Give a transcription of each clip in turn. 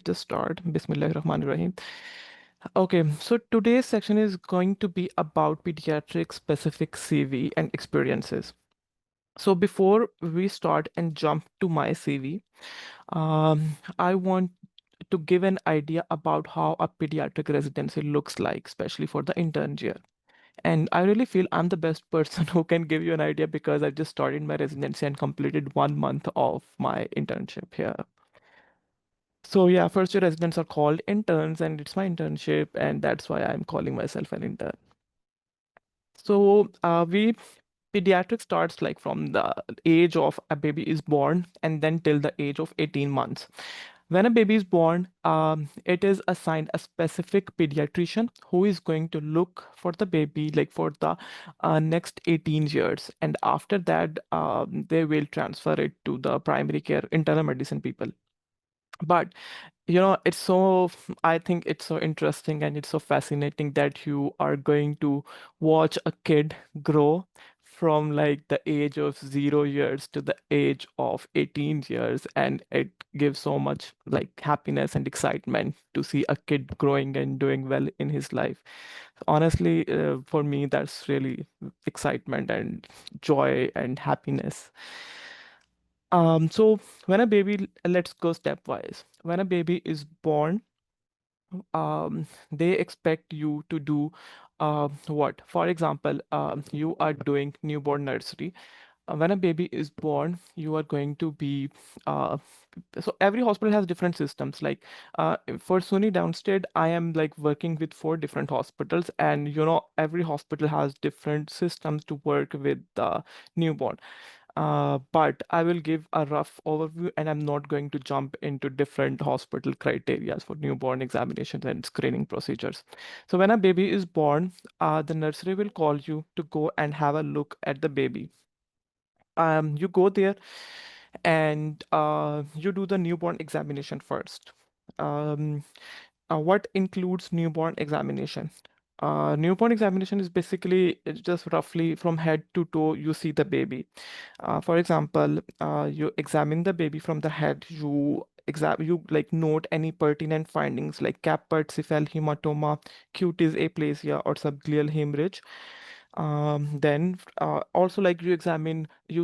just start. Bismillahirrahmanirrahim. Okay, so today's section is going to be about pediatric specific CV and experiences. So before we start and jump to my CV, I want to give an idea about how a pediatric residency looks like, especially for the intern year. And I really feel I'm the best person who can give you an idea because I just started my residency and completed 1 month of my internship here. So yeah, first year residents are called interns, and it's my internship, and that's why I'm calling myself an intern. So we pediatric starts like from the age of a baby is born and then till the age of 18 months. When a baby is born, it is assigned a specific pediatrician who is going to look for the baby like for the next 18 years. And after that, they will transfer it to the primary care internal medicine people. But it's so, I think it's so interesting and it's so fascinating that you are going to watch a kid grow from like the age of 0 years to the age of 18 years. And it gives so much like happiness and excitement to see a kid growing and doing well in his life. Honestly, for me, that's really excitement and joy and happiness. So when a baby, let's go stepwise. When a baby is born, they expect you to do what? For example, you are doing newborn nursery. When a baby is born, you are going to be so every hospital has different systems. Like for SUNY downstate, I am like working with 4 different hospitals, and every hospital has different systems to work with the newborn. But I will give a rough overview, and I'm not going to jump into different hospital criteria for newborn examinations and screening procedures. So when a baby is born, the nursery will call you to go and have a look at the baby. You go there and you do the newborn examination first. Um, what includes newborn examination? Newborn examination is basically it's just roughly from head to toe, you see the baby. For example, you examine the baby from the head. You like note any pertinent findings like caput, cephal, hematoma, cutis aplasia, or subgleal hemorrhage. Then also like you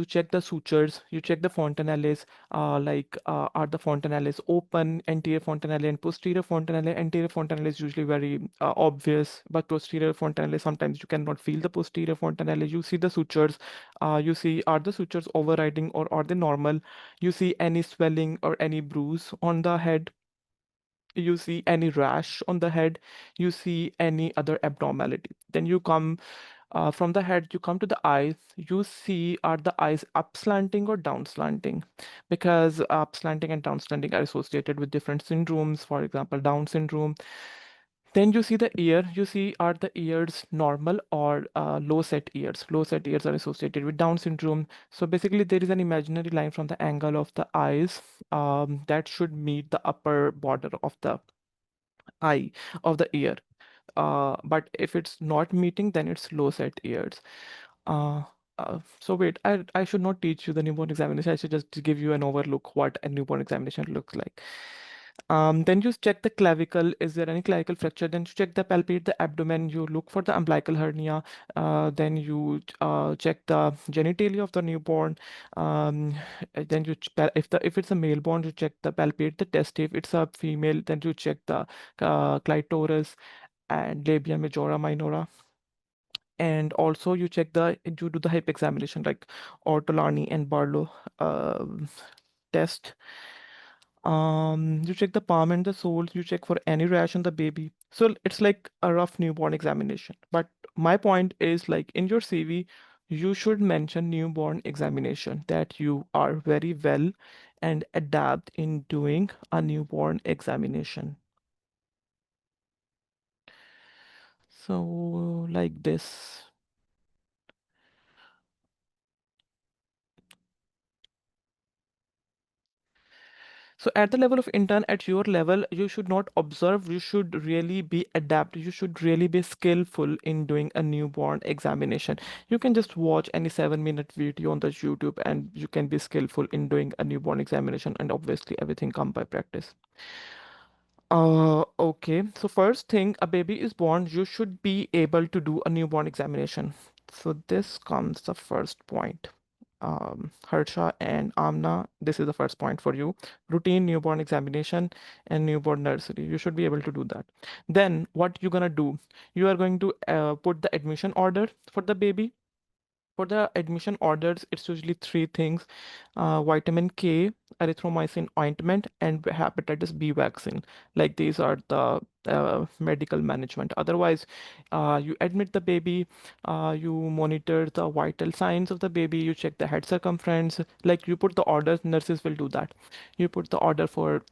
check the sutures, you check the fontanelles, are the fontanelles open, anterior fontanelle and posterior fontanelle. Anterior fontanelle is usually very obvious, but posterior fontanelle sometimes you cannot feel the posterior fontanelle. You see the sutures, you see are the sutures overriding or are they normal? You see any swelling or any bruise on the head. You see any rash on the head, you see any other abnormality. Then you come from the head, you come to the eyes. You see, are the eyes up slanting or down slanting? Because up slanting and down slanting are associated with different syndromes, for example, Down syndrome. Then you see the ear. You see, are the ears normal or low set ears? Low set ears are associated with Down syndrome. So basically, there is an imaginary line from the angle of the eyes that should meet the upper border of the eye of the ear. But if it's not meeting, then it's low set ears. Uh, so wait, I should not teach you the newborn examination. I should just give you an overlook what a newborn examination looks like. Then you check the clavicle. Is there any clavicle fracture? Then you check the palpate the abdomen. You look for the umbilical hernia. Then you check the genitalia of the newborn. Um, then if it's a male born, you check the palpate the test. If it's a female, then you check the clitoris and labia majora minora. And also you do the hip examination like Ortolani and Barlow test. You check the palm and the soles, you check for any rash on the baby. So it's like a rough newborn examination. But my point is like in your CV, you should mention newborn examination that you are very well and adept in doing a newborn examination. So like this. So at the level of intern, at your level, you should not observe, you should really be adapt, you should really be skillful in doing a newborn examination. You can just watch any 7-minute video on the YouTube and you can be skillful in doing a newborn examination, and obviously everything come by practice. Okay. So first thing, a baby is born, you should be able to do a newborn examination. So this comes the first point. Harsha and Amna, this is the first point for you. Routine newborn examination and newborn nursery. You should be able to do that. Then what you're gonna do? You are going to put the admission order for the baby. For the admission orders, it's usually three things: vitamin K, erythromycin ointment, and hepatitis B vaccine. Like these are the medical management. Otherwise, you admit the baby, you monitor the vital signs of the baby, you check the head circumference. Like you put the orders, nurses will do that. You put the order for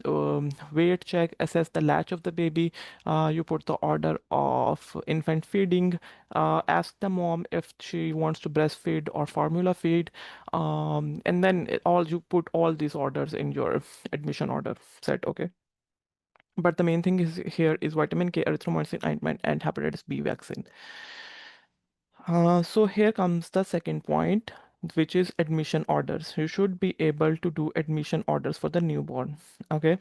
weight check, assess the latch of the baby. You put the order of infant feeding, ask the mom if she wants to breastfeed or formula feed, and then all you put all these orders in your admission order set. Okay, but the main thing is here is vitamin K, erythromycin ointment, and hepatitis B vaccine. So here comes the second point, which is admission orders. You should be able to do admission orders for the newborn. Okay.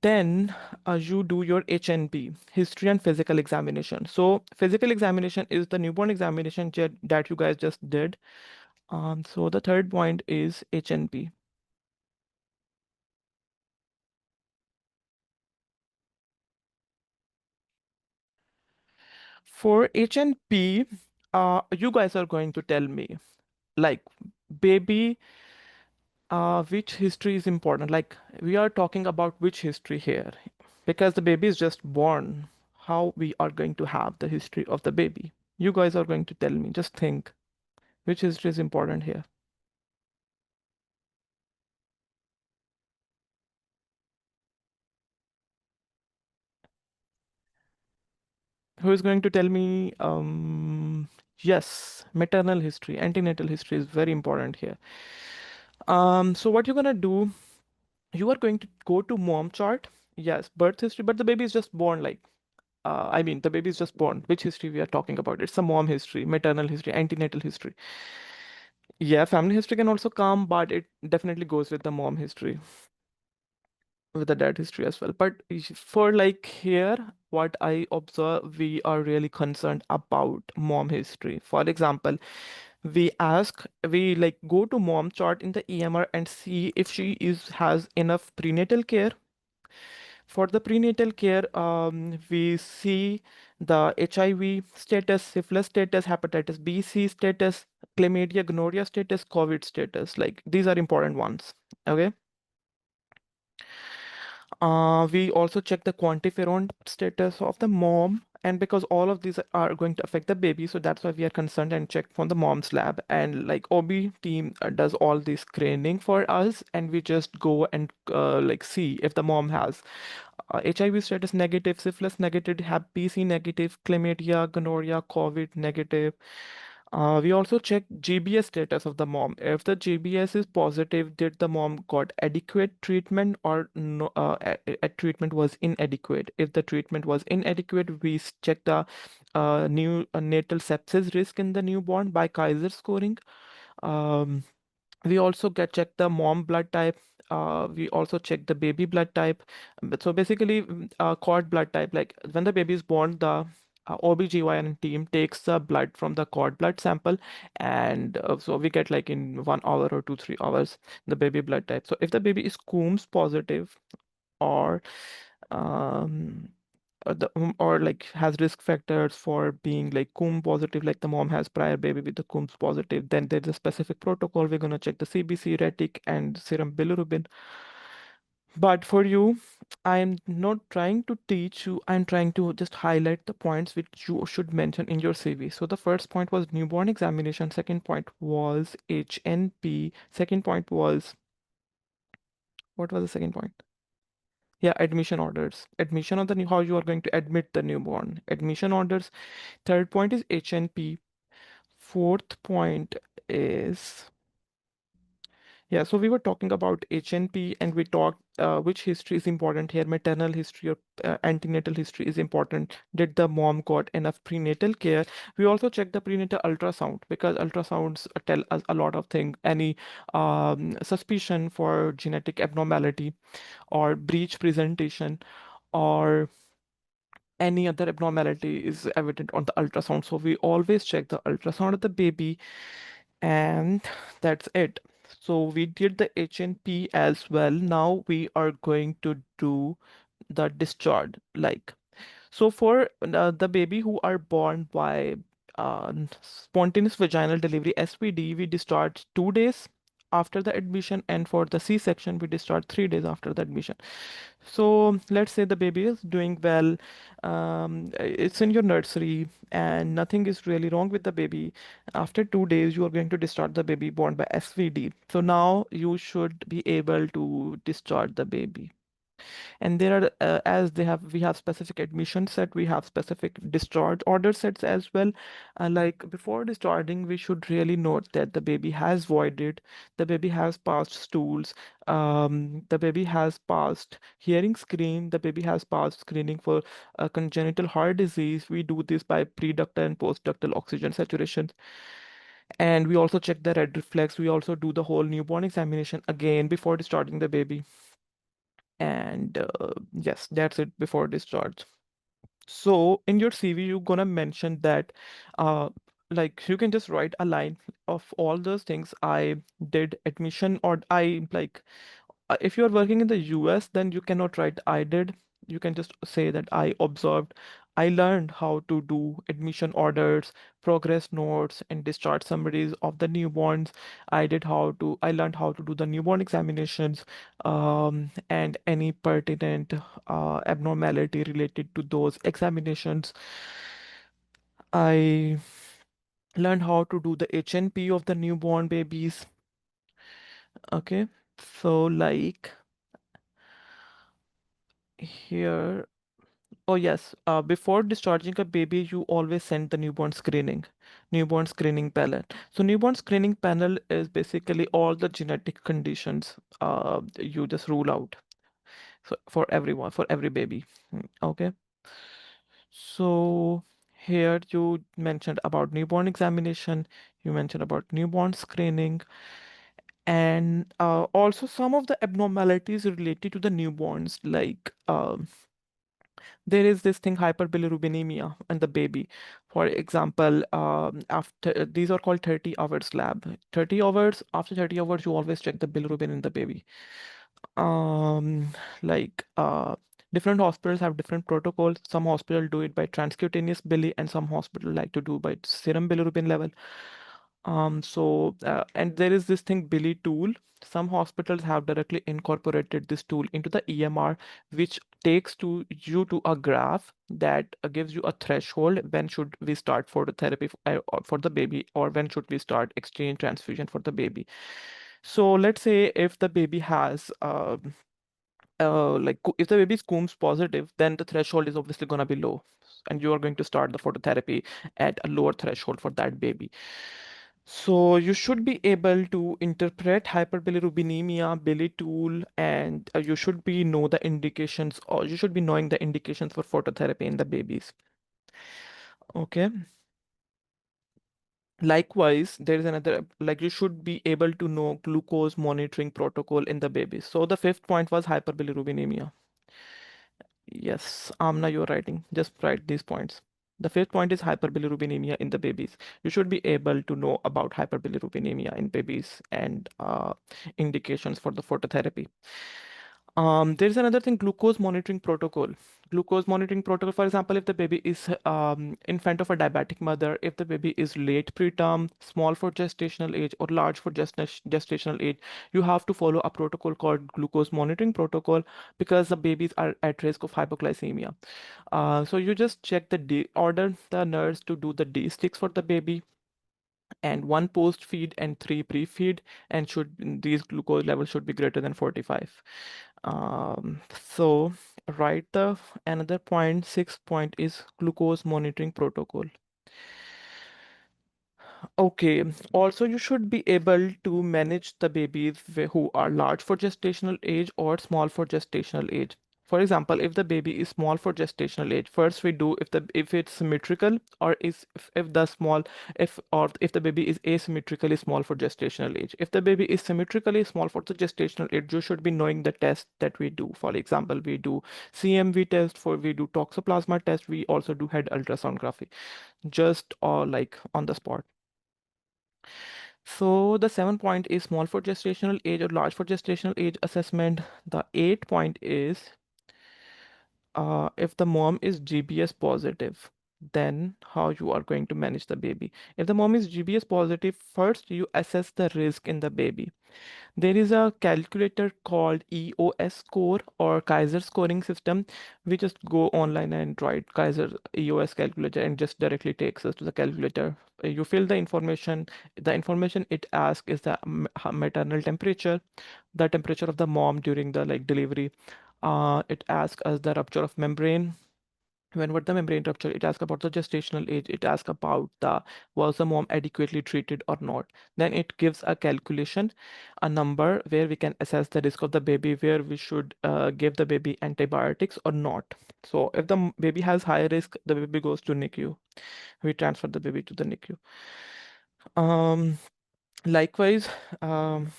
Then you do your HNP, history and physical examination. So physical examination is the newborn examination that you guys just did. So the third point is HNP. For HNP, you guys are going to tell me, like, baby, which history is important? Like, we are talking about which history here? Because the baby is just born. How we are going to have the history of the baby? You guys are going to tell me. Just think, which history is important here? Who is going to tell me? Yes, maternal history, antenatal history is very important here. So what you're gonna do? You are going to go to mom chart. Yes, birth history, but the baby is just born. Like, I mean, the baby is just born. Which history we are talking about? It's a mom history, maternal history, antenatal history. Yeah, family history can also come, but it definitely goes with the mom history, with the dad history as well. But for like here, what I observe, we are really concerned about mom history. For example, we like go to mom chart in the EMR and see if she is has enough prenatal care. For the prenatal care, we see the HIV status, syphilis status, hepatitis B, C status, chlamydia, gonorrhea status, COVID status. Like these are important ones. Okay. We also check the quantiferon status of the mom, and because all of these are going to affect the baby, so that's why we are concerned and check from the mom's lab. And like OB team does all this screening for us, and we just go and like see if the mom has HIV status negative, syphilis negative, Hep B, C negative, chlamydia, gonorrhea, COVID negative. We also check GBS status of the mom. If the GBS is positive, did the mom got adequate treatment or no? Treatment was inadequate. If the treatment was inadequate, we check the new natal sepsis risk in the newborn by Kaiser scoring. Um, we also get check the mom blood type. We also check the baby blood type. So basically, cord blood type, like when the baby is born, the OBGYN team takes the blood from the cord blood sample, and so we get like in 1 hour or 2 3 hours the baby blood type. So if the baby is Coombs positive, or um, or like has risk factors for being like Coombs positive, like the mom has prior baby with the Coombs positive, then there's a specific protocol. We're gonna check the CBC, retic, and serum bilirubin. But for you, I'm not trying to teach you, I'm trying to just highlight the points which you should mention in your CV. So the first point was newborn examination, second point was HNP, second point was, what was the second point? Yeah, admission orders. Admission of the new, how you are going to admit the newborn. Admission orders. Third point is HNP. Fourth point is, yeah, so we were talking about HNP and we talked which history is important here? Maternal history or antenatal history is important. Did the mom got enough prenatal care? We also check the prenatal ultrasound because ultrasounds tell us a lot of things. Any suspicion for genetic abnormality or breech presentation or any other abnormality is evident on the ultrasound. So we always check the ultrasound of the baby, and that's it. So we did the HNP as well. Now we are going to do the discharge. Like, so for the baby who are born by spontaneous vaginal delivery (SVD), we discharge 2 days after the admission, and for the C-section, we discharge 3 days after the admission. So let's say the baby is doing well, it's in your nursery, and nothing is really wrong with the baby. After 2 days, you are going to discharge the baby born by SVD. So now you should be able to discharge the baby. And there are as they have we have specific admission set, we have specific discharge order sets as well. Like before discharging, we should really note that the baby has voided, the baby has passed stools, the baby has passed hearing screen, the baby has passed screening for congenital heart disease. We do this by pre-ductal and post-ductal oxygen saturation, and we also check the red reflex. We also do the whole newborn examination again before discharging the baby. And yes, that's it before discharge. So in your CV, you're gonna mention that, uh, like you can just write a line of all those things I did admission, or I like if you're working in the US, then you cannot write I did. You can just say that I observed. I learned how to do admission orders, progress notes, and discharge summaries of the newborns. I learned how to do the newborn examinations, and any pertinent abnormality related to those examinations. I learned how to do the HNP of the newborn babies. Okay, so like here. Oh yes, before discharging a baby, you always send the newborn screening panel. So newborn screening panel is basically all the genetic conditions you just rule out. So for everyone, for every baby. Okay. So here you mentioned about newborn examination, you mentioned about newborn screening, and also some of the abnormalities related to the newborns, like there is this thing hyperbilirubinemia in the baby. For example, after these are called 30 hours lab. 30 hours, after 30 hours, you always check the bilirubin in the baby. Um, like different hospitals have different protocols. Some hospitals do it by transcutaneous bili, and some hospitals like to do by serum bilirubin level. And there is this thing Billy tool. Some hospitals have directly incorporated this tool into the EMR, which takes to you to a graph that gives you a threshold. When should we start phototherapy for the baby, or when should we start exchange transfusion for the baby? So let's say if the baby has if the baby is Coombs positive, then the threshold is obviously going to be low, and you are going to start the phototherapy at a lower threshold for that baby. So you should be able to interpret hyperbilirubinemia, Billy tool, and you should be know the indications, or you should be knowing the indications for phototherapy in the babies. Okay. Likewise, there is another, like you should be able to know glucose monitoring protocol in the babies. So the fifth point was hyperbilirubinemia. Yes, Amna, you're writing. Just write these points. The fifth point is hyperbilirubinemia in the babies. You should be able to know about hyperbilirubinemia in babies and indications for the phototherapy. There's another thing, glucose monitoring protocol. Glucose monitoring protocol, for example, if the baby is in front of a diabetic mother, if the baby is late preterm, small for gestational age, or large for gestational age, you have to follow a protocol called glucose monitoring protocol because the babies are at risk of hypoglycemia. So you just check the D, order the nurse to do the D sticks for the baby, and one post feed and three pre feed, and should these glucose levels should be greater than 45. So write the another point, sixth point is glucose monitoring protocol. Okay. Also, you should be able to manage the babies who are large for gestational age or small for gestational age. For example, if the baby is small for gestational age, first we do if it's symmetrical or is if the small if the baby is asymmetrically small for gestational age. If the baby is symmetrically small for the gestational age, you should be knowing the test that we do. For example, we do CMV test, we do toxoplasma test, we also do head ultrasonography, just like on the spot. So the 7 point is small for gestational age or large for gestational age assessment. The 8 point is if the mom is GBS positive, then how you are going to manage the baby. If the mom is GBS positive, first you assess the risk in the baby. There is a calculator called EOS score or Kaiser scoring system. We just go online and write Kaiser EOS calculator and just directly takes us to the calculator. You fill the information. The information it asks is the maternal temperature, the temperature of the mom during the delivery. It asks us the rupture of membrane, when what the membrane rupture, it asks about the gestational age, it asks about the was the mom adequately treated or not. Then it gives a calculation, a number where we can assess the risk of the baby, where we should give the baby antibiotics or not. So if the baby has high risk, the baby goes to NICU. We transfer the baby to the NICU. um Likewise, um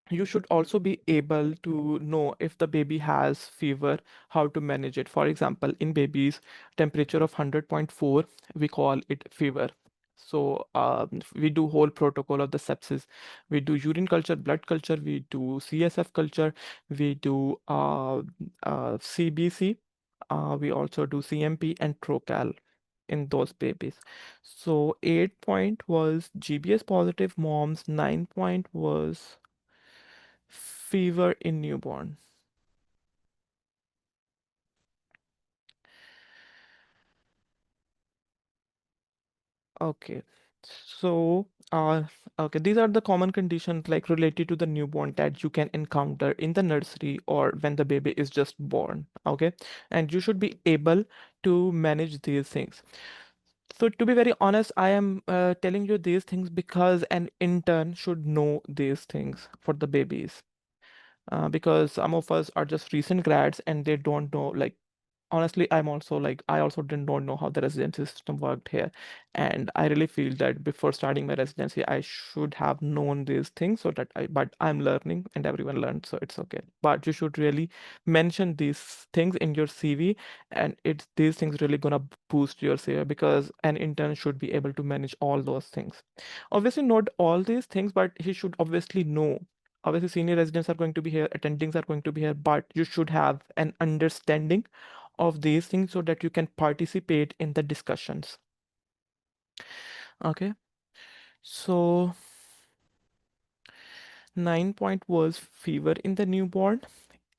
you should also be able to know if the baby has fever, how to manage it. For example, in babies, temperature of 100.4, we call it fever. So we do whole protocol of the sepsis. We do urine culture, blood culture, we do CSF culture, we do CBC, we also do CMP and Trocal in those babies. So 8 point was GBS positive moms, 9 point was fever in newborn. Okay. So, okay, these are the common conditions like related to the newborn that you can encounter in the nursery or when the baby is just born. Okay. And you should be able to manage these things. So, to be very honest, I am telling you these things because an intern should know these things for the babies. Because some of us are just recent grads and they don't know, like, honestly, I also did not know how the residency system worked here. And I really feel that before starting my residency, I should have known these things but I'm learning and everyone learns, so it's okay. But you should really mention these things in your CV, and it's these things really gonna boost your CV because an intern should be able to manage all those things. Obviously, not all these things, but he should obviously know. Obviously, senior residents are going to be here, attendings are going to be here, but you should have an understanding of these things so that you can participate in the discussions. Okay, so 9 point was fever in the newborn.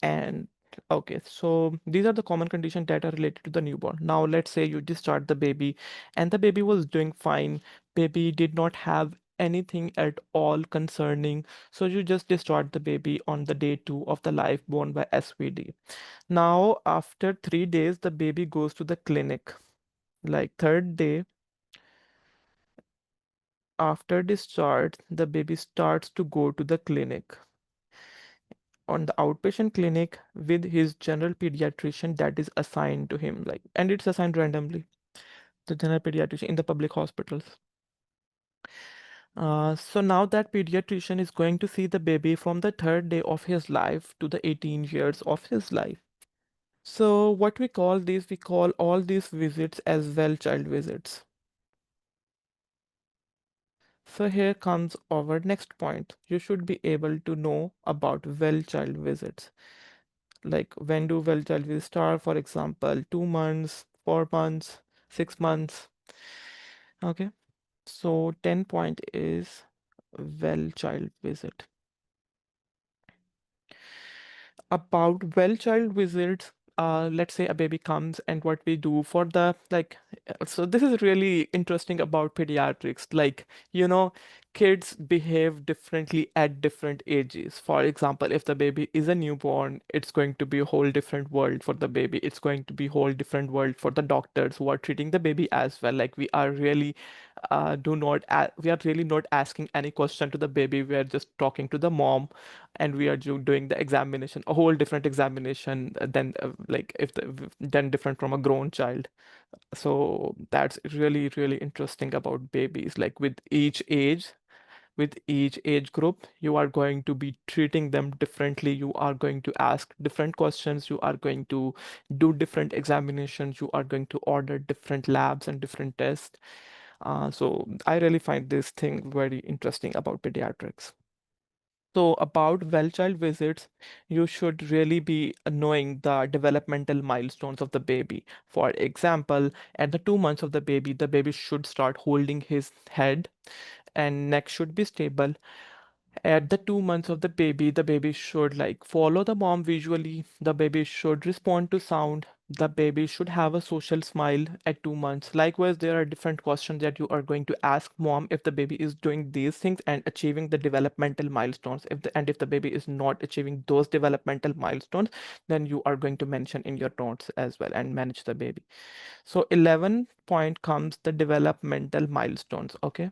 And okay, so these are the common conditions that are related to the newborn. Now let's say you discharge the baby and the baby was doing fine. Baby did not have anything at all concerning, so you just discharge the baby on the day 2 of the life born by SVD. Now after 3 days the baby goes to the clinic. Like third day after discharge, the baby starts to go to the clinic, on the outpatient clinic with his general pediatrician that is assigned to him, like, and it's assigned randomly, the general pediatrician in the public hospitals. So now that pediatrician is going to see the baby from the third day of his life to the 18 years of his life. So what we call all these visits as well child visits. So here comes our next point. You should be able to know about well child visits. Like when do well child visits start? For example, 2 months, 4 months, 6 months. Okay. So 10 point is well child visit. About well child visits, let's say a baby comes and what we do for the so this is really interesting about pediatrics. Like, you know, kids behave differently at different ages. For example, if the baby is a newborn, it's going to be a whole different world for the baby. It's going to be whole different world for the doctors who are treating the baby as well. Like we are really we are really not asking any question to the baby. We are just talking to the mom, and we are doing the examination, a whole different examination than like if the then different from a grown child. So that's really, really interesting about babies. Like with each age group, you are going to be treating them differently. You are going to ask different questions. You are going to do different examinations. You are going to order different labs and different tests. So I really find this thing very interesting about pediatrics. So about well-child visits, you should really be knowing the developmental milestones of the baby. For example, at the 2 months of the baby should start holding his head and neck should be stable. At the 2 months of the baby should like follow the mom visually. The baby should respond to sound. The baby should have a social smile at 2 months. Likewise, there are different questions that you are going to ask mom if the baby is doing these things and achieving the developmental milestones. If the baby is not achieving those developmental milestones, then you are going to mention in your notes as well and manage the baby. So 11 point comes the developmental milestones. Okay.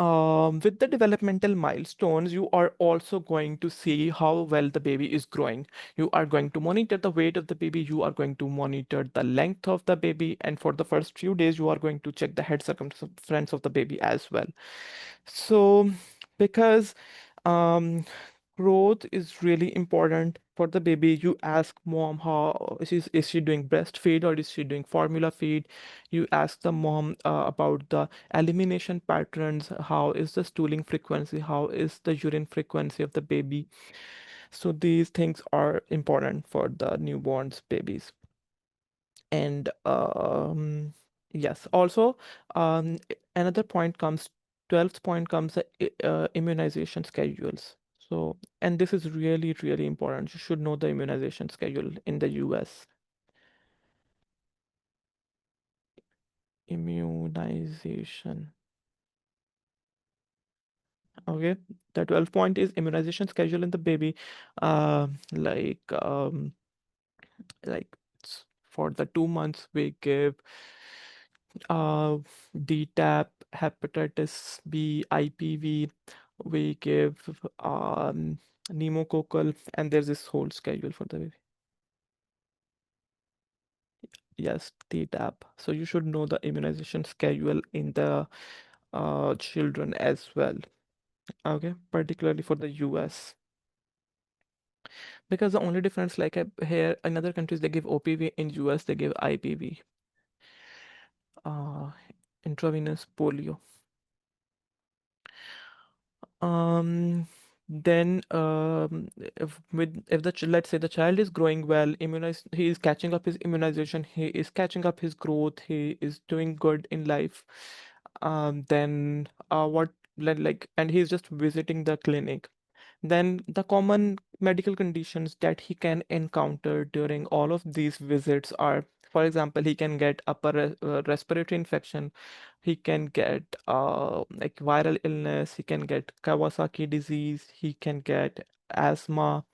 With the developmental milestones, you are also going to see how well the baby is growing. You are going to monitor the weight of the baby. You are going to monitor the length of the baby. And for the first few days, you are going to check the head circumference of the baby as well. So, because um, growth is really important for the baby, you ask mom how is she doing breastfeed or is she doing formula feed. You ask the mom about the elimination patterns, how is the stooling frequency, how is the urine frequency of the baby. So these things are important for the newborns babies. And yes, also another point comes, 12th point comes the immunization schedules. So, and this is really, really important. You should know the immunization schedule in the US. Immunization. Okay. The 12th point is immunization schedule in the baby. Uh, like, um, for the 2 months, we give uh, DTaP, hepatitis B, IPV, we give pneumococcal, and there's this whole schedule for the baby. Yes, DTaP. So you should know the immunization schedule in the children as well. Okay, particularly for the US. Because the only difference, like here in other countries, they give OPV, in US they give IPV, uh, intravenous polio. Um, then if let's say the child is growing well, immunized, he is catching up his immunization, he is catching up his growth, he is doing good in life. Then what and he's just visiting the clinic. Then the common medical conditions that he can encounter during all of these visits are, for example, he can get respiratory infection, he can get like viral illness, he can get Kawasaki disease, he can get asthma,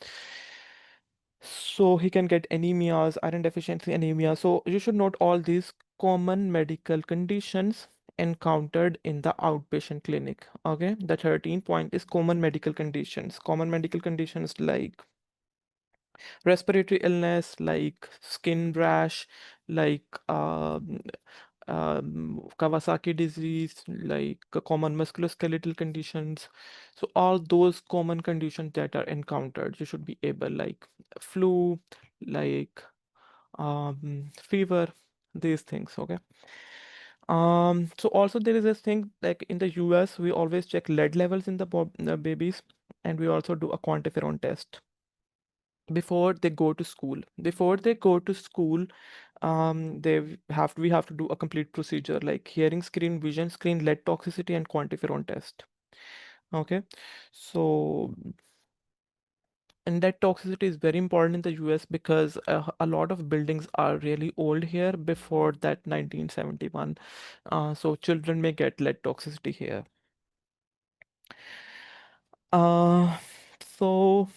so he can get anemias, iron deficiency anemia. So you should note all these common medical conditions encountered in the outpatient clinic. Okay, the 13th point is common medical conditions. Common medical conditions like respiratory illness, like skin rash, like Kawasaki disease, like common musculoskeletal conditions. So all those common conditions that are encountered, you should be able, like flu, like fever, these things. Okay. So also there is this thing like in the US, we always check lead levels in the babies, and we also do a quantiferon test before they go to school. Before they go to school, we have to do a complete procedure like hearing screen, vision screen, lead toxicity, and quantiferon test. Okay, so And that toxicity is very important in the US because a lot of buildings are really old here before that 1971. So children may get lead toxicity here. Uh, so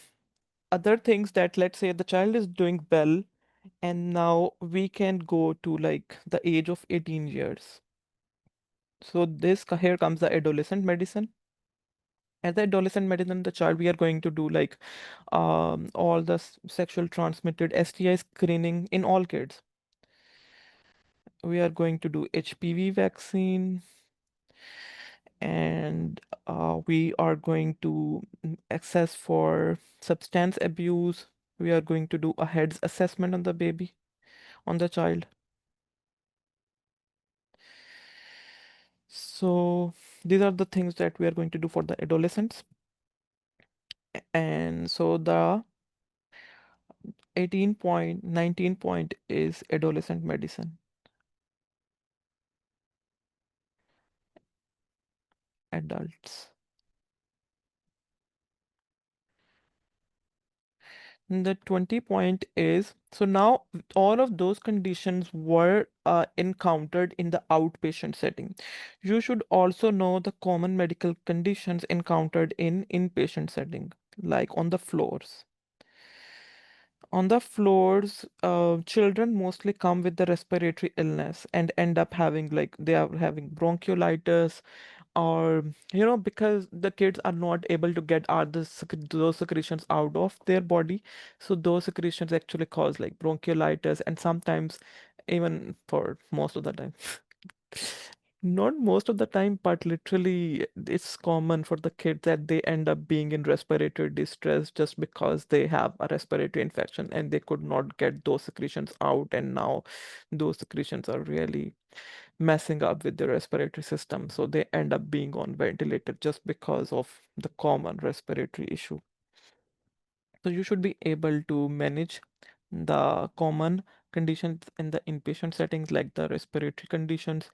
other things that, let's say the child is doing well, and now we can go to like the age of 18 years. So here comes the adolescent medicine. At the adolescent medicine, the child we are going to do like all the sexual transmitted STI screening in all kids. We are going to do HPV vaccine, and we are going to assess for substance abuse. We are going to do a heads assessment on the baby, on the child. So these are the things that we are going to do for the adolescents. And so the 18 point, 19 point is adolescent medicine, adults. And the 20 point is, so now all of those conditions were encountered in the outpatient setting. You should also know the common medical conditions encountered in inpatient setting, like on the floors. On the floors, children mostly come with the respiratory illness and end up having like they are having bronchiolitis, or because the kids are not able to get out those secretions out of their body, so those secretions actually cause like bronchiolitis, and sometimes even for most of the time, not most of the time, but literally it's common for the kids that they end up being in respiratory distress just because they have a respiratory infection and they could not get those secretions out, and now those secretions are really messing up with their respiratory system. So they end up being on ventilator just because of the common respiratory issue. So you should be able to manage the common conditions in the inpatient settings like the respiratory conditions.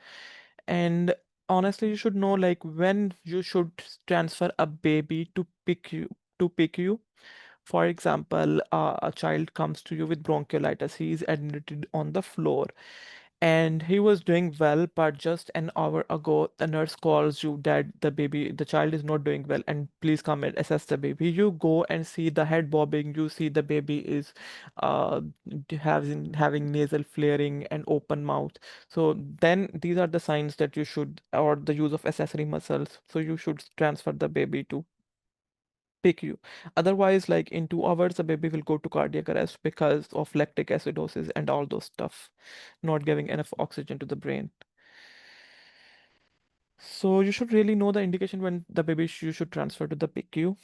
And honestly, you should know like when you should transfer a baby to pick you. For example, a child comes to you with bronchiolitis. He is admitted on the floor and he was doing well, but just an hour ago, the nurse calls you that the child is not doing well, and please come and assess the baby. You go and see the head bobbing, you see the baby is uh, having nasal flaring and open mouth. So then these are the signs that you should, or the use of accessory muscles. So you should transfer the baby to PICU. Otherwise, like in 2 hours, the baby will go to cardiac arrest because of lactic acidosis and all those stuff, not giving enough oxygen to the brain. So you should really know the indication when the baby you should transfer to the PICU.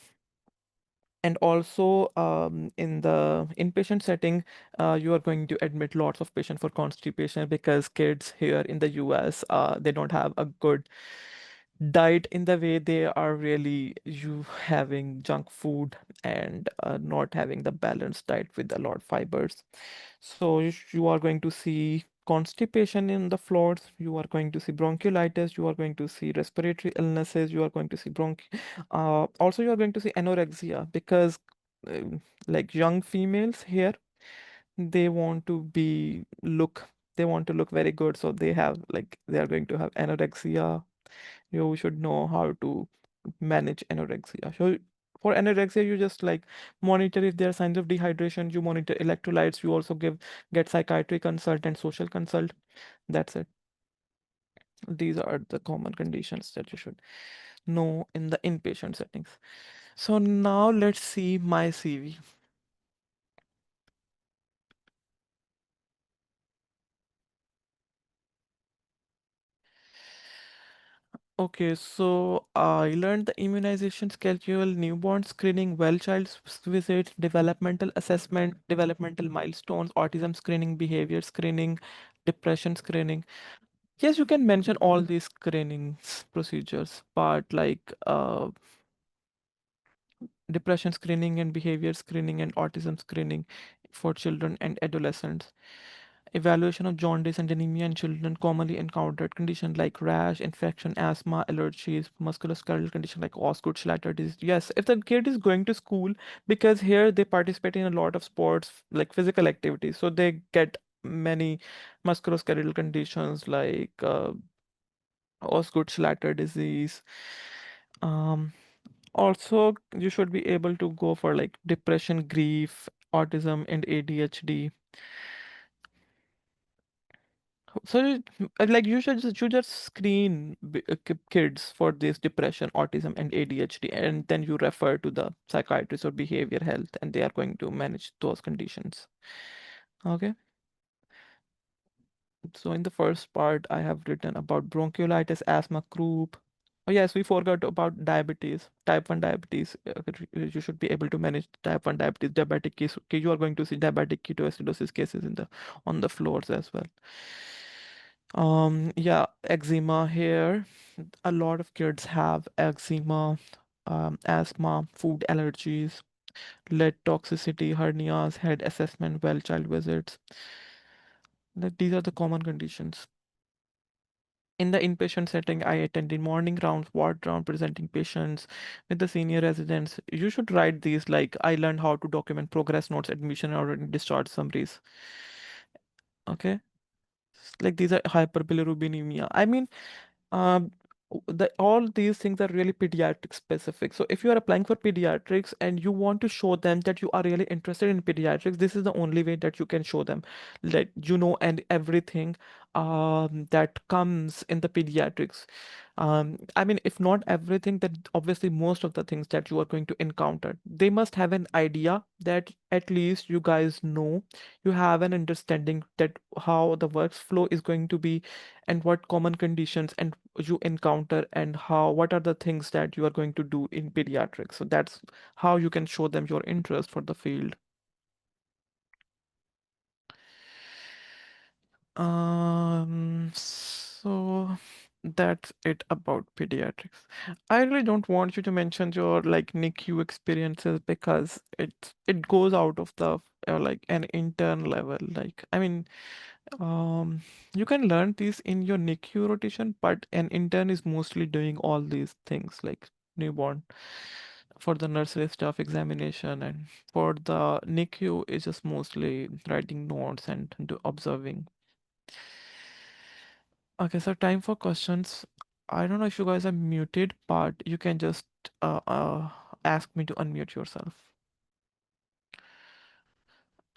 And also in the inpatient setting, you are going to admit lots of patients for constipation because kids here in the US, they don't have a good diet in the way they are really you having junk food and not having the balanced diet with a lot of fibers. So you are going to see constipation in the floors, you are going to see bronchiolitis, you are going to see respiratory illnesses, you are going to see also you are going to see anorexia because um, like young females here, they want to be look they want to look very good, so they are going to have anorexia. You should know how to manage anorexia. So for anorexia, you just like monitor if there are signs of dehydration, you monitor electrolytes, you also get psychiatry consult and social consult. That's it. These are the common conditions that you should know in the inpatient settings. So now let's see my CV. Okay, so I learned the immunization schedule, newborn screening, well child visits, developmental assessment, developmental milestones, autism screening, behavior screening, depression screening. Yes, you can mention all these screenings procedures, but like depression screening and behavior screening and autism screening for children and adolescents. Evaluation of jaundice and anemia in children, commonly encountered conditions like rash, infection, asthma, allergies, musculoskeletal condition like Osgood-Schlatter disease. Yes, if the kid is going to school, because here they participate in a lot of sports, like physical activities, so they get many musculoskeletal conditions like Osgood-Schlatter disease. Um, Also, you should be able to go for like depression, grief, autism, and ADHD. So, like, you just screen kids for this depression, autism, and ADHD, and then you refer to the psychiatrist or behavior health, and they are going to manage those conditions. Okay. So in the first part, I have written about bronchiolitis, asthma, croup. Oh yes, we forgot about diabetes, type 1 diabetes. You should be able to manage type 1 diabetes, diabetic case. Okay, you are going to see diabetic ketoacidosis cases in the on the floors as well. Yeah, eczema here. A lot of kids have eczema, asthma, food allergies, lead toxicity, hernias, head assessment, well child visits. Like these are the common conditions. In the inpatient setting, I attended morning rounds, ward round, presenting patients with the senior residents. You should write these like I learned how to document progress notes, admission or discharge summaries. Okay. Like these are hyperbilirubinemia. I mean, um, all these things are really pediatric specific. So if you are applying for pediatrics and you want to show them that you are really interested in pediatrics, this is the only way that you can show them that you know and everything that comes in the pediatrics. I mean, if not everything, then obviously most of the things that you are going to encounter, they must have an idea that at least you guys know, you have an understanding that how the workflow is going to be and what common conditions and you encounter and how what are the things that you are going to do in pediatrics. So that's how you can show them your interest for the field. So that's it about pediatrics. I really don't want you to mention your like NICU experiences because it goes out of the like an intern level. Like I mean, um, you can learn these in your NICU rotation, but an intern is mostly doing all these things like newborn for the nursery staff examination, and for the NICU is just mostly writing notes and observing. Okay, so time for questions. I don't know if you guys are muted, but you can just ask me to unmute yourself.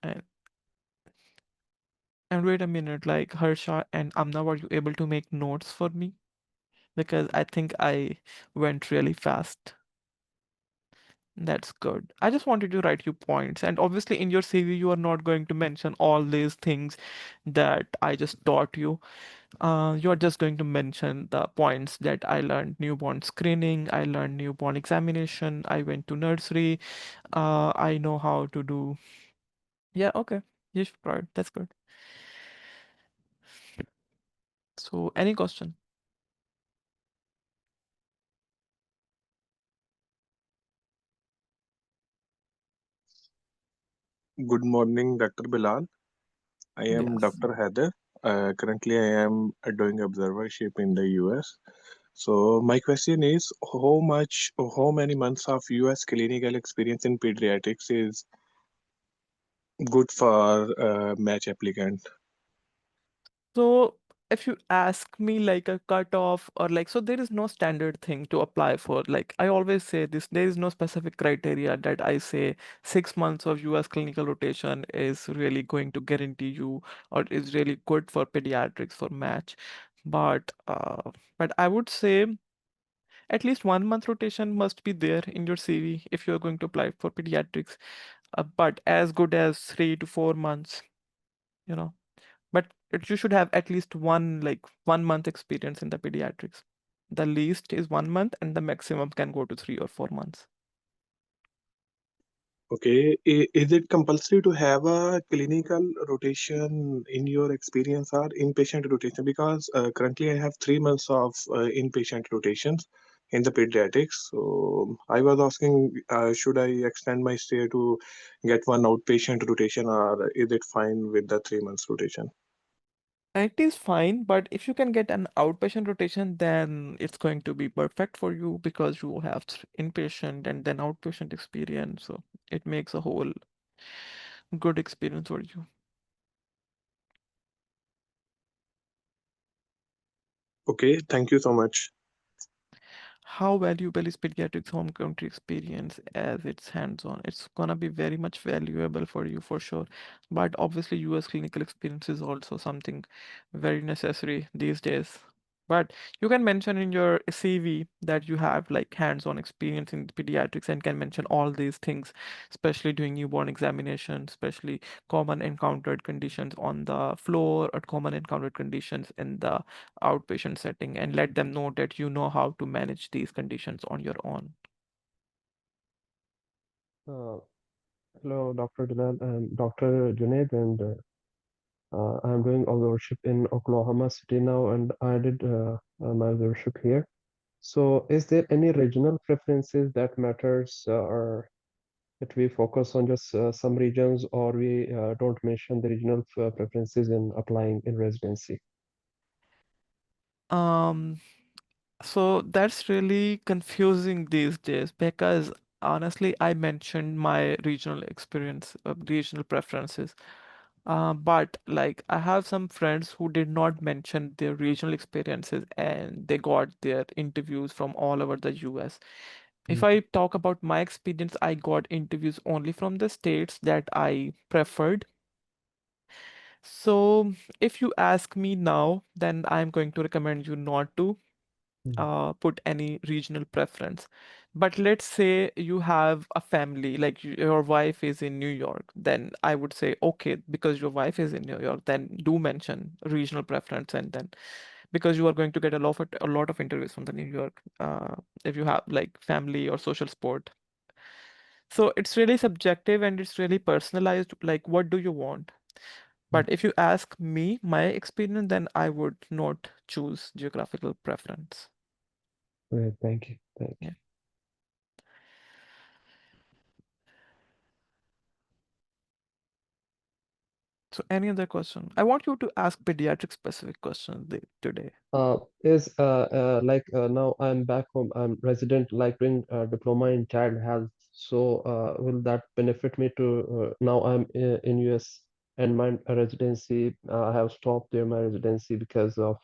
And and wait a minute, like Harsha and Amna, were you able to make notes for me? Because I think I went really fast. That's good. I just wanted to write you points. And obviously, in your CV, you are not going to mention all these things that I just taught you. You're just going to mention the points that I learned newborn screening, I learned newborn examination, I went to nursery, I know how to do. Yeah, okay. You should try it. That's good. So, any question? Good morning, Dr. Bilal. I am Yes. Dr. Heather. Currently, I am doing observership in the US. So, my question is how many months of US clinical experience in pediatrics is good for match applicant? So if you ask me like a cutoff or like, so there is no standard thing to apply for. Like I always say this, there is no specific criteria that I say 6 months of US clinical rotation is really going to guarantee you or is really good for pediatrics for match. But I would say at least 1 month rotation must be there in your CV if you're going to apply for pediatrics. But as good as 3 to 4 months, you know. But you should have at least 1 month experience in the pediatrics. The least is 1 month, and the maximum can go to 3 or 4 months. Okay, is it compulsory to have a clinical rotation in your experience or inpatient rotation? Because currently I have 3 months of inpatient rotations in the pediatrics. So I was asking, should I extend my stay to get one outpatient rotation, or is it fine with the 3 months rotation? It is fine, but if you can get an outpatient rotation, then it's going to be perfect for you because you have inpatient and then outpatient experience. So it makes a whole good experience for you. Okay, thank you so much. How valuable is pediatrics home country experience as it's hands-on? It's gonna be very much valuable for you for sure. But obviously, US clinical experience is also something very necessary these days. But you can mention in your CV that you have like hands-on experience in pediatrics and can mention all these things, especially doing newborn examination, especially common encountered conditions on the floor or common encountered conditions in the outpatient setting, and let them know that you know how to manage these conditions on your own. Uh, Hello, Dr. Bilal and Dr. Junaid, and I'm doing observership in Oklahoma City now, and I did my observership here. So, is there any regional preferences that matters, or that we focus on just some regions, or we don't mention the regional preferences in applying in residency? Um, so that's really confusing these days because honestly, I mentioned my regional experience, regional preferences. But like I have some friends who did not mention their regional experiences and they got their interviews from all over the US. If Mm. I talk about my experience, I got interviews only from the states that I preferred. So if you ask me now, then I'm going to recommend you not to Mm. put any regional preference. But let's say you have a family, like your wife is in New York, then I would say, okay, because your wife is in New York, then do mention regional preference, and then because you are going to get a lot of interviews from the New York, if you have like family or social support. So it's really subjective and it's really personalized. Like, what do you want? Mm. But if you ask me, my experience, then I would not choose geographical preference. Thank you. Thank you. Yeah. So any other question? I want you to ask pediatric specific questions today. Is like now I'm back home. I'm resident, like doing diploma in child health. So will that benefit me to now I'm in US and my residency? I have stopped there my residency because of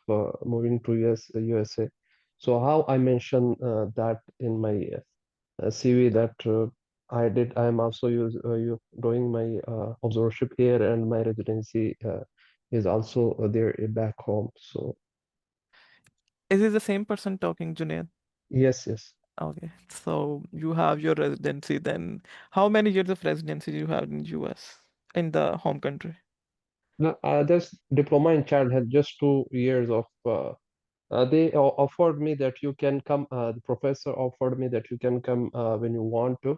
moving to USA. So how I mention that in my CV that I am also doing my observership here and my residency is also there back home. So. Is it the same person talking, Junaid? Yes, yes. Okay. So you have your residency then. How many years of residency do you have in US, in the home country? No, there's diploma in child health, just 2 years of. They offered me that you can come. The professor offered me that you can come when you want to.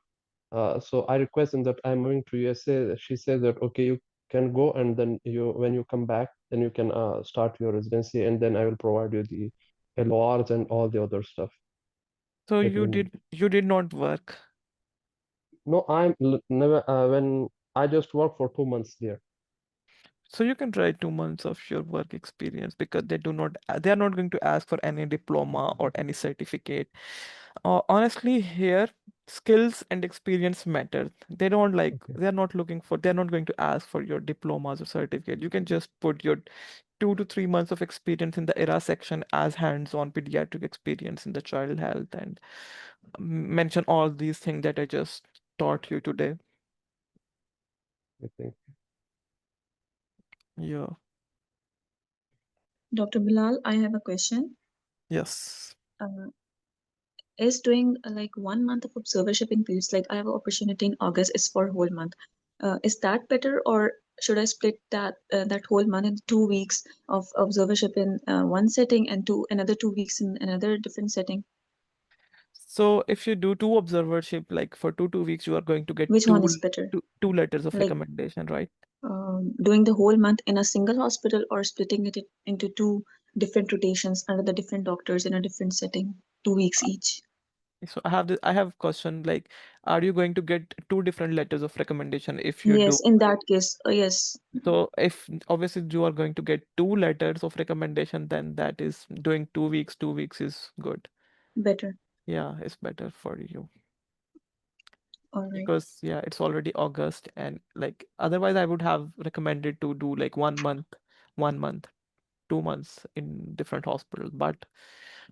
So I requested that I'm moving to USA. She said that okay, you can go, and then when you come back, then you can start your residency, and then I will provide you the LORs and all the other stuff So that you need. you did not work. No, never. When I just worked for 2 months there. So you can write 2 months of your work experience because they are not going to ask for any diploma or any certificate. Honestly, here skills and experience matter. Okay. They're not looking for, they're not going to ask for your diplomas or certificate. You can just put your 2 to 3 months of experience in the ERA section as hands-on pediatric experience in the child health and mention all these things that I just taught you today. I think. Yeah. Dr. Bilal, I have a question. Yes. Uh, is doing like 1 month of observership in Peds, like I have an opportunity in August, is for a whole month. Is that better, or should I split that whole month in 2 weeks of observership in one setting and another 2 weeks in another different setting? So if you do two observership, like for 2 weeks, you are going to get Which one is better? two letters of Like recommendation, right? doing the whole month in a single hospital or splitting it into two different rotations under the different doctors in a different setting, 2 weeks each. So I have a question like, are you going to get two different letters of recommendation if you do? Yes, in that case, yes, So if obviously you are going to get two letters of recommendation, then that is doing 2 weeks. 2 weeks is good. better. Yeah, it's better for you All right. because yeah, it's already August and like otherwise I would have recommended to do like 1 month, 1 month, 2 months in different hospitals. But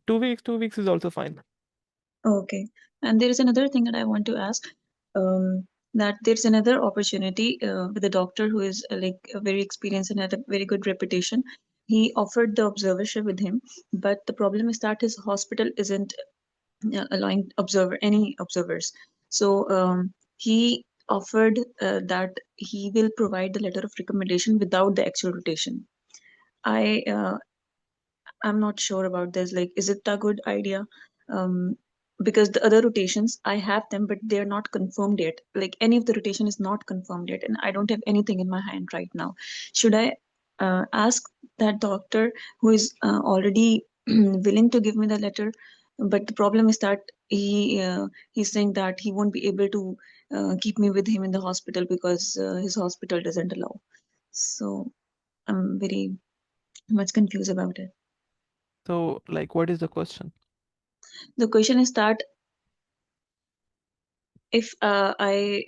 2 weeks, 2 weeks is also fine. Okay. And there is another thing that I want to ask. That there's another opportunity with a doctor who is like very experienced and had a very good reputation. He offered the observership with him, but the problem is that his hospital isn't allowing any observers. So he offered that he will provide the letter of recommendation without the actual rotation. I I'm not sure about this. Like, is it a good idea? Um, because the other rotations, I have them, but they're not confirmed yet. Like, any of the rotation is not confirmed yet, and I don't have anything in my hand right now. Should I ask that doctor who is already willing to give me the letter? But the problem is that he's saying that he won't be able to keep me with him in the hospital because his hospital doesn't allow. So I'm very much confused about it. So like, what is the question? The question is that if I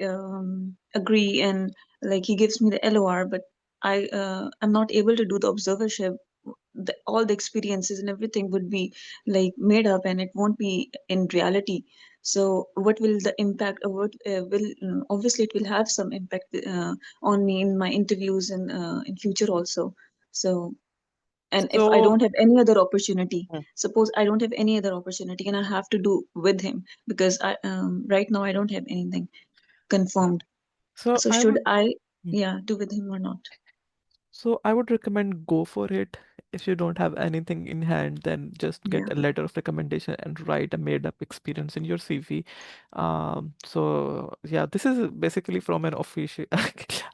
agree and like he gives me the LOR, but I'm not able to do the observership, all the experiences and everything would be like made up and it won't be in reality. So what will the impact, or what will obviously it will have some impact on me in my interviews and in future also. So, and if I So don't have any other opportunity, suppose I don't have any other opportunity and I have to do with him because I right now I don't have anything confirmed. so So I should would. I, yeah, do with him or not? So I would recommend go for it. If you don't have anything in hand, then just get Yeah, a letter of recommendation and write a made up experience in your CV. So yeah, this is basically from an official.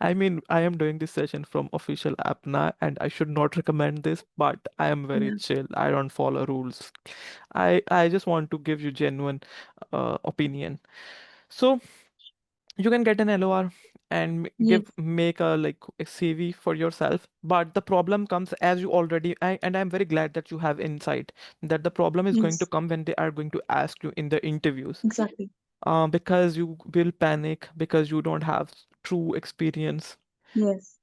I mean, I am doing this session from official APPNA, and I should not recommend this, but I am very yeah, chill. I don't follow rules. I just want to give you genuine opinion. So you can get an LOR and yes, make a like a CV for yourself. But the problem comes as you already and I'm very glad that you have insight that the problem is going to yes, come when they are going to ask you in the interviews. exactly. Because you will panic because you don't have true experience. Yes,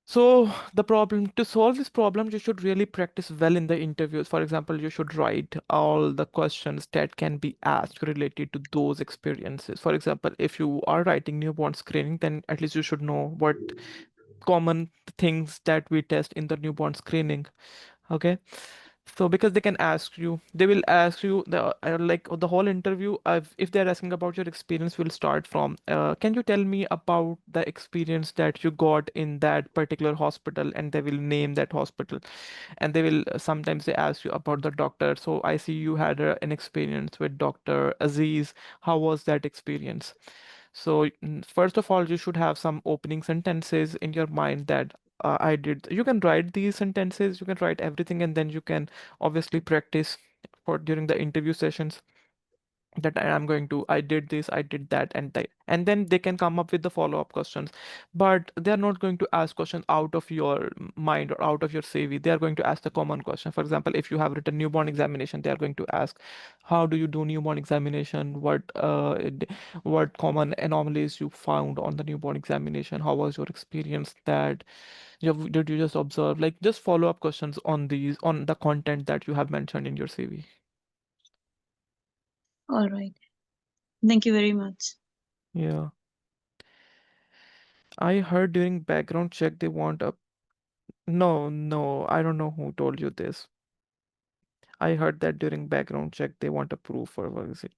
So the problem to solve this problem, you should really practice well in the interviews. For example, you should write all the questions that can be asked related to those experiences. For example, if you are writing newborn screening, then at least you should know what common things that we test in the newborn screening. Okay. So because they can ask you, they will ask you the like the whole interview. If they're asking about your experience, will start from, can you tell me about the experience that you got in that particular hospital, and they will name that hospital, and they will sometimes they ask you about the doctor. So I see you had an experience with Dr. Aziz. How was that experience? So first of all, you should have some opening sentences in your mind that I did. You can write these sentences, you can write everything, and then you can obviously practice for during the interview sessions that I'm going to, I did this, I did that, and that. And then they can come up with the follow-up questions. But they're not going to ask questions out of your mind or out of your CV. They are going to ask the common question. For example, if you have written newborn examination, they are going to ask, how do you do newborn examination? What common anomalies you found on the newborn examination? How was your experience that? Did you just observe? Like just follow-up questions on these, on the content that you have mentioned in your CV. all right. Thank you very much. Yeah. I heard during background check they want a. No, no, I don't know who told you this. I heard that during background check they want a proof or what is it?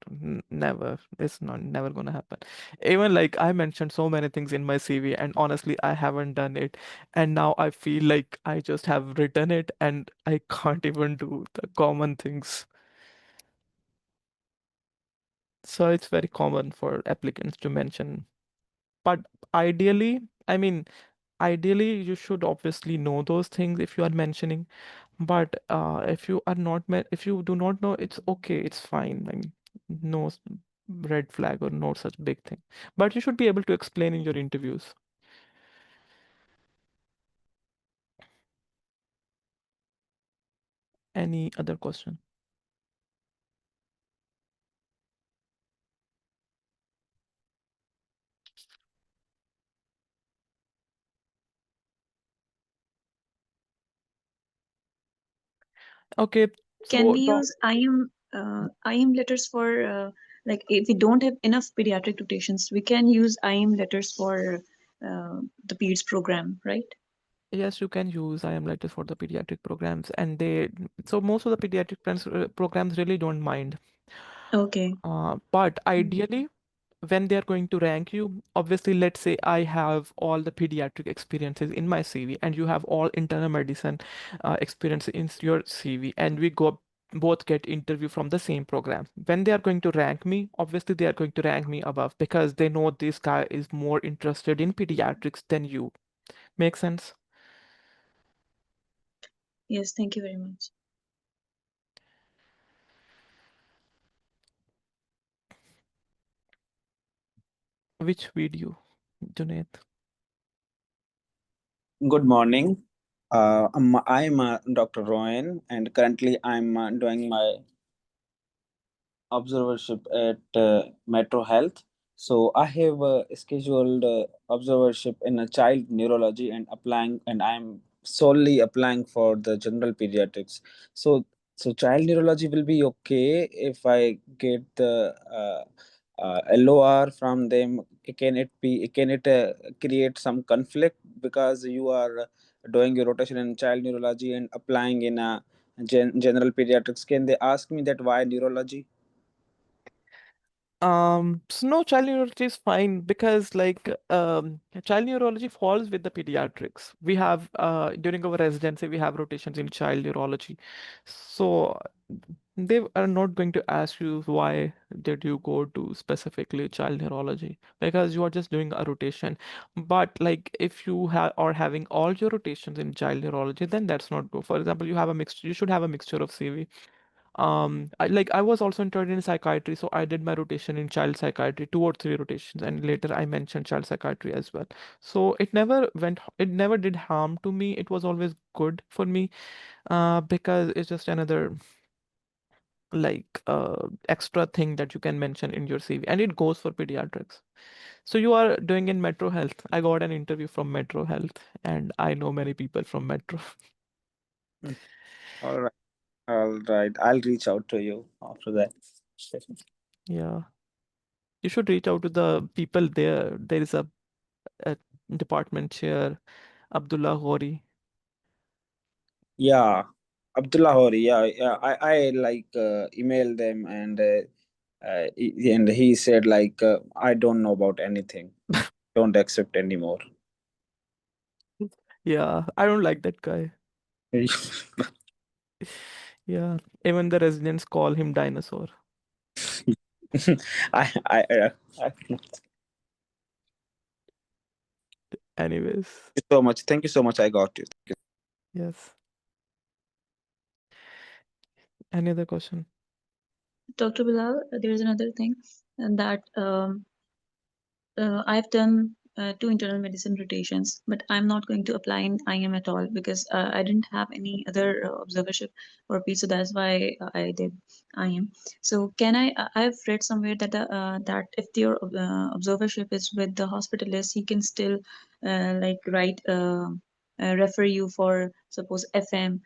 Never. It's not never gonna happen. Even like I mentioned so many things in my CV and honestly I haven't done it. And now I feel like I just have written it and I can't even do the common things. So it's very common for applicants to mention. But ideally, I mean, ideally you should obviously know those things if you are mentioning. But if you are not, if you do not know, it's okay, it's fine. I mean, No red flag or no such big thing. But you should be able to explain in your interviews. Any other question? Okay, Can so we use IM letters for like if we don't have enough pediatric rotations, we can use IM letters for the PEDS program, right? yes, you can use IM letters for the pediatric programs, and they so most of the pediatric programs really don't mind. Okay. But Mm. ideally, when they are going to rank you, obviously, let's say I have all the pediatric experiences in my CV, and you have all internal medicine experience in your CV, and we go both get interview from the same program. When they are going to rank me, obviously they are going to rank me above because they know this guy is more interested in pediatrics than you. Make sense? Yes, thank you very much. Which video, Junaid? Good morning. I'm Dr. Royan, and currently I'm doing my observership at Metro Health. So I have scheduled observership in a child neurology and applying, and I'm solely applying for the general pediatrics. So so child neurology will be okay if I get the LOR from them. Can it create some conflict because you are doing your rotation in child neurology and applying in a general pediatrics? Can they ask me that why neurology? So no, child neurology is fine because child neurology falls with the pediatrics. We have during our residency we have rotations in child neurology. So they are not going to ask you why did you go to specifically child neurology because you are just doing a rotation. But like if you have are having all your rotations in child neurology, then that's not good. For example, you have a mixture, you should have a mixture of CV. I was also interned in psychiatry, so I did my rotation in child psychiatry, 2 or 3 rotations, and later I mentioned child psychiatry as well. So it never did harm to me. It was always good for me, because it's just another extra thing that you can mention in your CV, and it goes for pediatrics. So you are doing in Metro Health. I got an interview from Metro Health, and I know many people from Metro. Mm. All right, all right. I'll reach out to you after that. Yeah, you should reach out to the people there. There is a department chair, Abdullah Ghori. Yeah, Abdullah Hori. Yeah, yeah. I like emailed them and he said like I don't know about anything. Don't accept anymore. Yeah, I don't like that guy. Yeah, even the residents call him dinosaur. I Anyways, Thank you so much. Thank you so much. I got you. yes. Any other question? Dr. Bilal, there's another thing, and that I've done 2 internal medicine rotations, but I'm not going to apply in IM at all because I didn't have any other observership or P, so that's why I did IM. So can I've read somewhere that that if your observership is with the hospitalist, he can still like write refer you for suppose FM.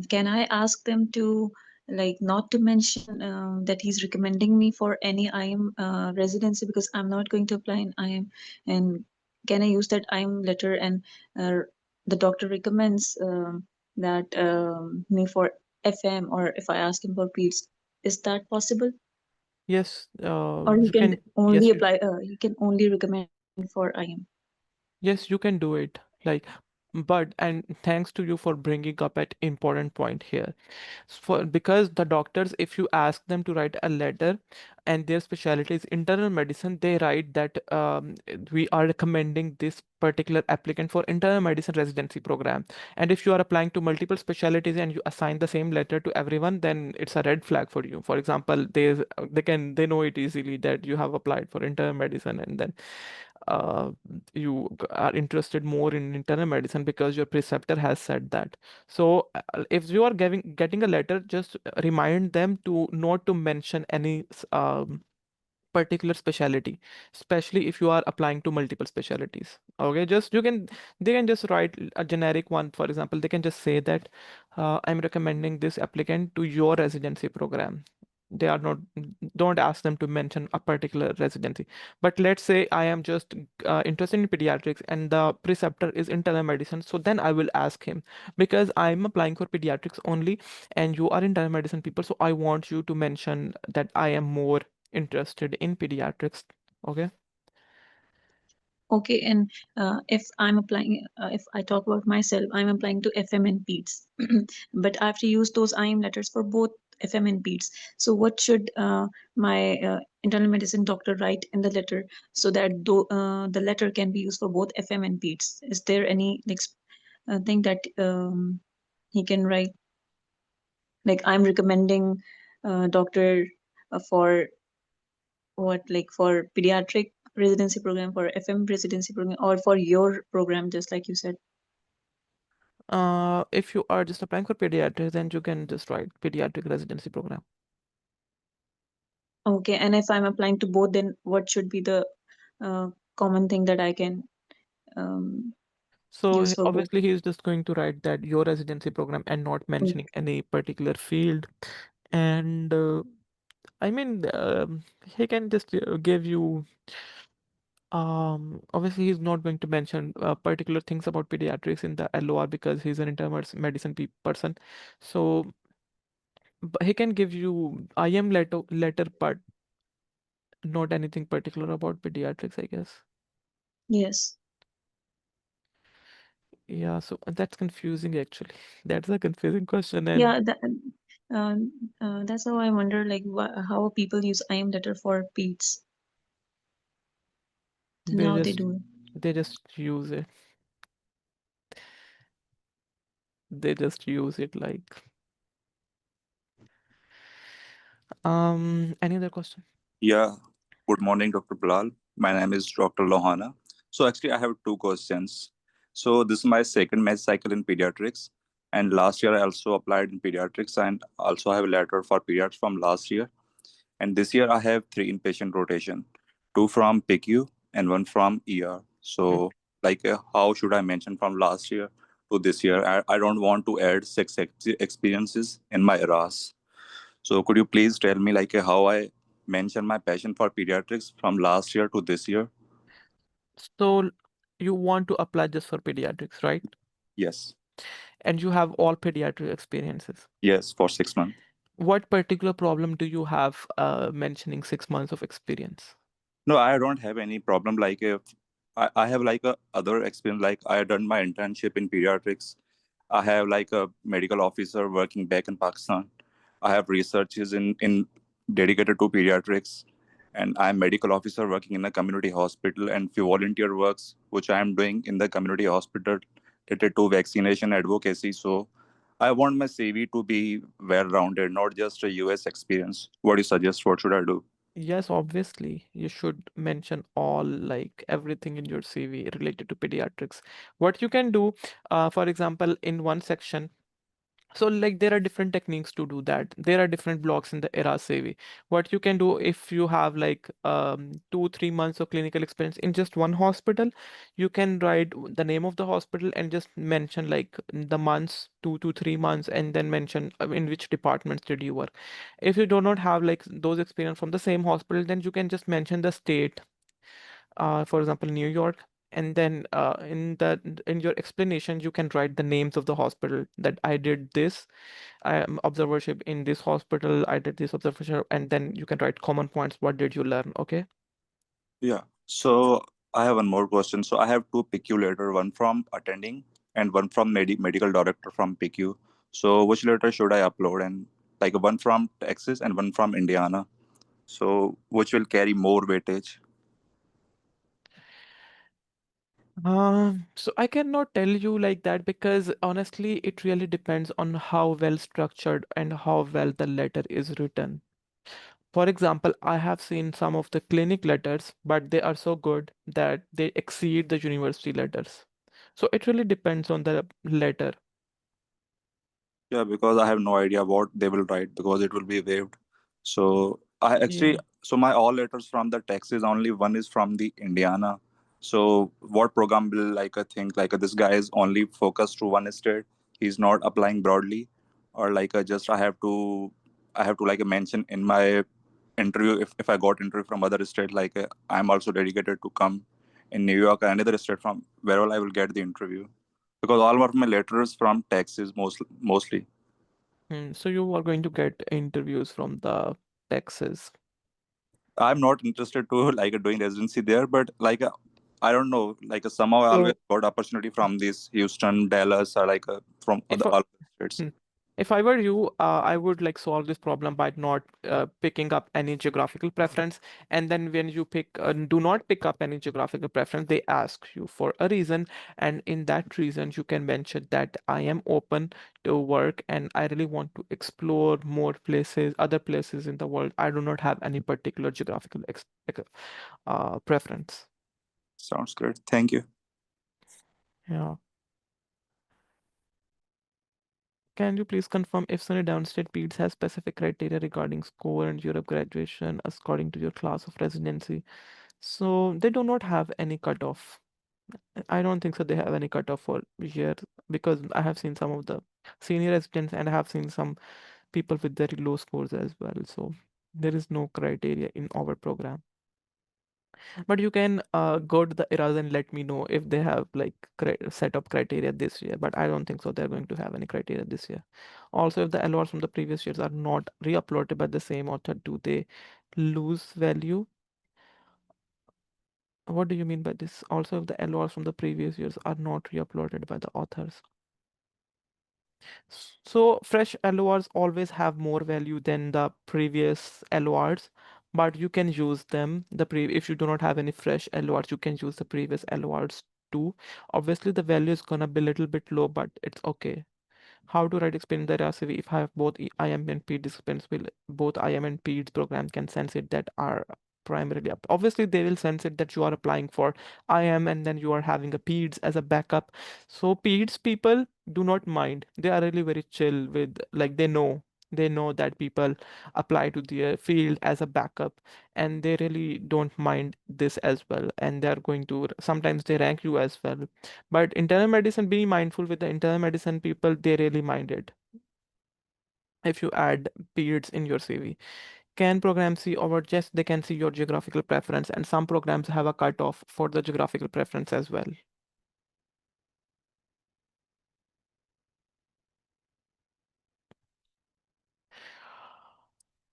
Can I ask them to like not to mention that he's recommending me for any IM residency because I'm not going to apply in IM, and can I use that IM letter and uh, the doctor recommends that me for FM, or if I ask him for PEDS, is that possible? Yes, Or he you can can. only Yes, you. apply he can only recommend for IM? Yes, you can do it. Like, But and thanks to you for bringing up an important point here. For because the doctors, if you ask them to write a letter and their specialty is internal medicine, they write that we are recommending this particular applicant for internal medicine residency program. And if you are applying to multiple specialties and you assign the same letter to everyone, then it's a red flag for you. For example, they know it easily that you have applied for internal medicine, and then uh, are interested more in internal medicine because your preceptor has said that. So if you are getting a letter, just remind them to not to mention any particular specialty, especially if you are applying to multiple specialties. Okay, just they can just write a generic one. For example, they can just say that I'm recommending this applicant to your residency program. They are not, don't ask them to mention a particular residency. But let's say I am just interested in pediatrics and the preceptor is internal medicine, so then I will ask him, because I'm applying for pediatrics only and you are internal medicine people, so I want you to mention that I am more interested in pediatrics. Okay. Okay, and if I'm applying, if I talk about myself, I'm applying to FM and Peds, but I have to use those IM letters for both FM and Peds. So, what should my internal medicine doctor write in the letter so that the letter can be used for both FM and Peds? Is there any like thing that he can write? Like, I'm recommending doctor for what, like for pediatric residency program, for FM residency program, or for your program, just like you said. If you are just applying for pediatrics, then you can just write pediatric residency program. Okay, and if I'm applying to both, then what should be the uh, common thing that I can um, So use for both? obviously he is just going to write that your residency program and not Okay. mentioning any particular field. And I mean, he can just give you. Obviously, he's not going to mention particular things about pediatrics in the LOR because he's an internal medicine person. So but he can give you IM letter, but not anything particular about pediatrics, I guess. Yes. Yeah, so that's confusing actually. That's a confusing question, and Yeah, uh, that's how I wonder, like, how people use IM letter for peds. Then they how they just do it. they just use it. They just use it like any other question? Yeah, good morning, Dr. Bilal. My name is Dr. Lohana. So actually, I have two questions. So this is my second match cycle in pediatrics, and last year I also applied in pediatrics, and also have a letter for pediatrics from last year. And this year I have three inpatient rotation, two from PICU and one from ER. Mm. So how should I mention from last year to this year? I don't want to add experiences in my ERAS. So could you please tell me how I mention my passion for pediatrics from last year to this year? So you want to apply just for pediatrics, right? Yes. And you have all pediatric experiences. Yes, for 6 months. What particular problem do you have mentioning 6 months of experience? No, I don't have any problem. Like if I have like a other experience, like I have done my internship in pediatrics. I have like a medical officer working back in Pakistan. I have researches in dedicated to pediatrics, and I'm medical officer working in a community hospital and few volunteer works which I am doing in the community hospital related to vaccination advocacy. So I want my CV to be well rounded, not just a US experience. What do you suggest? What should I do? Yes, obviously, you should mention all like everything in your CV related to pediatrics. What you can do, for example, in one section, so like there are different techniques to do that. There are different blocks in the ERA CV. What you can do if you have like 2-3 months of clinical experience in just one hospital, you can write the name of the hospital and just mention like the months, 2 to 3 months, and then mention in which departments did you work. If you do not have like those experience from the same hospital, then you can just mention the state, for example, New York, and then in your explanation you can write the names of the hospital that I did this observership in this hospital, I did this observership, and then you can write common points. What did you learn? Okay. Yeah. So I have one more question. So I have two PQ letter, one from attending and one from medical director from PQ. So which letter should I upload? And like one from Texas and one from Indiana. So which will carry more weightage? So I cannot tell you like that because honestly, it really depends on how well structured and how well the letter is written. For example, I have seen some of the clinic letters, but they are so good that they exceed the university letters. So it really depends on the letter. Yeah, because I have no idea what they will write because it will be waived. So I actually, Yeah. so my all letters from the Texas, only one is from the Indiana. So what program will like I think like this guy is only focused to one state. He's not applying broadly, or like just I have to like mention in my interview if I got interview from other state like I'm also dedicated to come in New York or another state from wherever I will get the interview because all of my letters from Texas mostly. So you are going to get interviews from the Texas. I'm not interested to like doing residency there, but like I don't know, like somehow I always So got opportunity from this Houston, Dallas, or like from if other I, all states. hmm, if I were you, I would like solve this problem by not picking up any geographical preference. And then when you do not pick up any geographical preference, they ask you for a reason. And in that reason, you can mention that I am open to work and I really want to explore more places, other places in the world. I do not have any particular geographical preference. Sounds good. Thank you. Yeah. Can you please confirm if Sunny Downstate Peds has specific criteria regarding score and Europe graduation according to your class of residency? So they do not have any cutoff. I don't think so they have any cutoff for year because I have seen some of the senior residents and I have seen some people with very low scores as well. So there is no criteria in our program. But you can go to the ERAS and let me know if they have like set up criteria this year. But I don't think so. They're going to have any criteria this year. Also, if the LORs from the previous years are not re-uploaded by the same author, do they lose value? What do you mean by this? Also, if the LORs from the previous years are not re-uploaded by the authors. So fresh LORs always have more value than the previous LORs, but you can use them. If you do not have any fresh LORs, you can use the previous LORs too. Obviously, the value is gonna be a little bit low, but it's okay. How to write explain the RCV if I have both IM and PED disciplines, will both IM and PEDS program can sense it that are primarily up. Obviously, they will sense it that you are applying for IM and then you are having a PEDS as a backup. So PEDS people do not mind. They are really very chill with like they know that people apply to their field as a backup and they really don't mind this as well and they are going to sometimes they rank you as well, but internal medicine, be mindful with the internal medicine people, they really mind it if you add periods in your CV. Can programs see over just they can see your geographical preference and some programs have a cutoff for the geographical preference as well.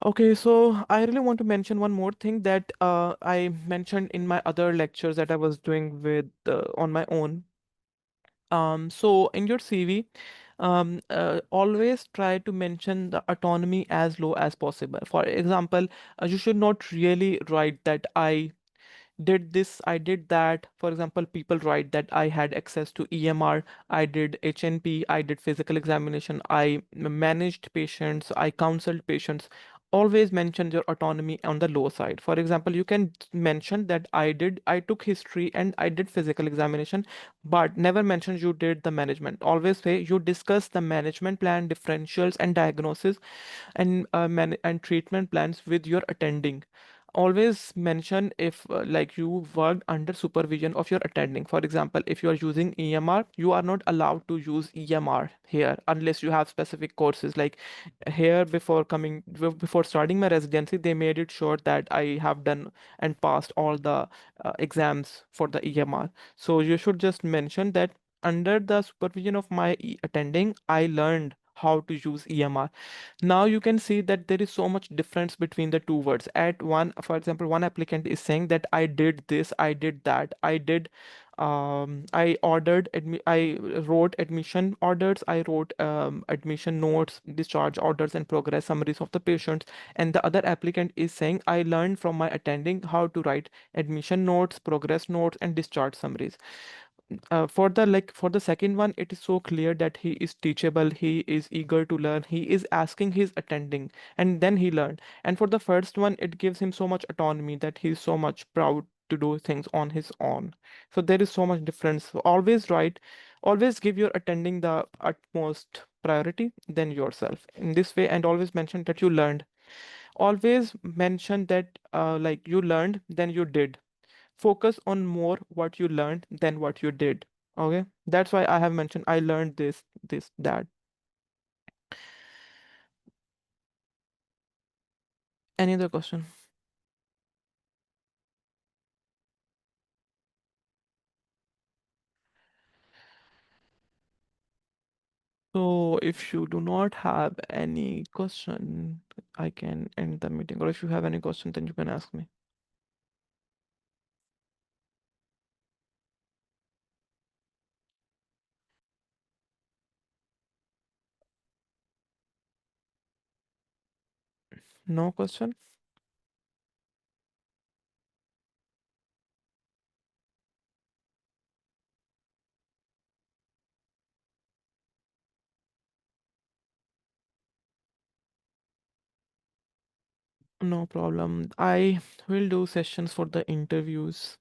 Okay, so I really want to mention one more thing that I mentioned in my other lectures that I was doing with on my own. So in your CV, always try to mention the autonomy as low as possible. For example, you should not really write that I did this, I did that. For example, people write that I had access to EMR, I did HNP, I did physical examination, I managed patients, I counseled patients. Always mention your autonomy on the low side. For example, you can mention that I took history and I did physical examination, but never mention you did the management. Always say you discuss the management plan, differentials, and diagnosis and treatment plans with your attending. Always mention if like you worked under supervision of your attending. For example, if you are using EMR, you are not allowed to use EMR here unless you have specific courses. Like here, before starting my residency, they made it sure that I have done and passed all the exams for the EMR. So you should just mention that under the supervision of my attending, I learned how to use EMR. Now you can see that there is so much difference between the two words. At one, for example, one applicant is saying that I did this, I did that, I did I wrote admission orders, I wrote admission notes, discharge orders, and progress summaries of the patients. And the other applicant is saying, I learned from my attending how to write admission notes, progress notes, and discharge summaries. For the second one, it is so clear that he is teachable, he is eager to learn, he is asking his attending, and then he learned. And for the first one, it gives him so much autonomy that he's so much proud to do things on his own. So there is so much difference. So always write, always give your attending the utmost priority than yourself in this way, and always mention that you learned. Always mention that like you learned, then you did. Focus on more what you learned than what you did. Okay, that's why I have mentioned I learned this that. Any other question? So if you do not have any question, I can end the meeting, or if you have any question, then you can ask me. No question? No problem. I will do sessions for the interviews.